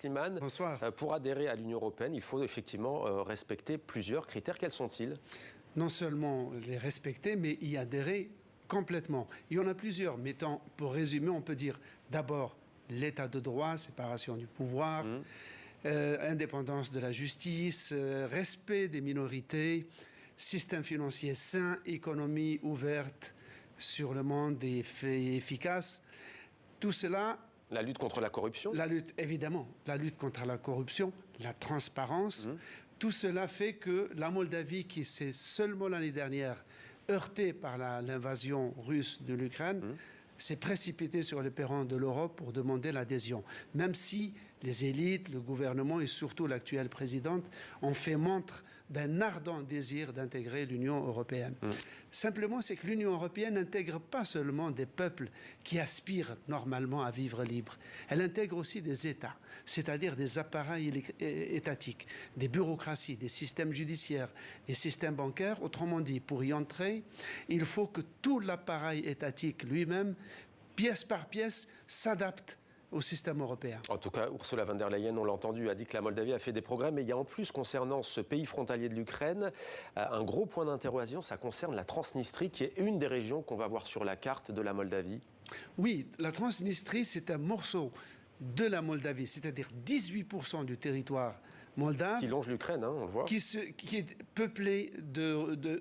Slimane. Bonsoir. Pour adhérer à l'Union européenne, il faut effectivement respecter plusieurs critères. Quels sont-ils? Non seulement les respecter, mais y adhérer complètement. Il y en a plusieurs, mais pour résumer, on peut dire d'abord l'état de droit, séparation du pouvoir, indépendance de la justice, respect des minorités, système financier sain, économie ouverte sur le monde et efficace. Tout cela... La lutte contre la corruption? La lutte, évidemment, la lutte contre la corruption, la transparence. Tout cela fait que la Moldavie, qui s'est seulement l'année dernière heurtée par l'invasion russe de l'Ukraine, s'est précipitée sur le perron de l'Europe pour demander l'adhésion. Même si les élites, le gouvernement et surtout l'actuelle présidente ont fait montre d'un ardent désir d'intégrer l'Union européenne. Simplement, c'est que l'Union européenne n'intègre pas seulement des peuples qui aspirent normalement à vivre libres. Elle intègre aussi des États, c'est-à-dire des appareils étatiques, des bureaucraties, des systèmes judiciaires, des systèmes bancaires. Autrement dit, pour y entrer, il faut que tout l'appareil étatique lui-même, pièce par pièce, s'adapte au système européen. En tout cas, Ursula von der Leyen, on l'a entendu, a dit que la Moldavie a fait des progrès, mais il y a en plus, concernant ce pays frontalier de l'Ukraine, un gros point d'interrogation, ça concerne la Transnistrie, qui est une des régions qu'on va voir sur la carte de la Moldavie. Oui, la Transnistrie, c'est un morceau de la Moldavie, c'est-à-dire 18% du territoire moldave. Qui longe l'Ukraine, hein, on le voit. Qui est peuplé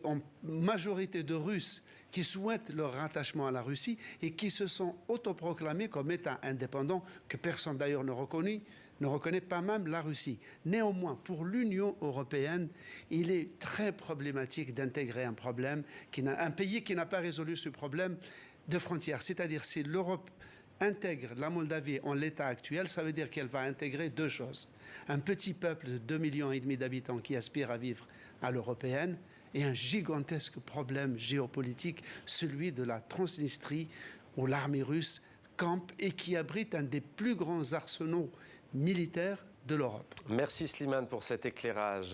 en majorité de Russes qui souhaitent leur rattachement à la Russie et qui se sont autoproclamés comme État indépendant, que personne d'ailleurs ne reconnaît pas même la Russie. Néanmoins, pour l'Union européenne, il est très problématique d'intégrer un pays qui n'a pas résolu ce problème de frontières. C'est-à-dire, si l'Europe intègre la Moldavie en l'état actuel, ça veut dire qu'elle va intégrer deux choses. Un petit peuple de 2,5 millions d'habitants qui aspire à vivre à l'européenne et un gigantesque problème géopolitique, celui de la Transnistrie, où l'armée russe campe et qui abrite un des plus grands arsenaux militaires de l'Europe. Merci Slimane pour cet éclairage.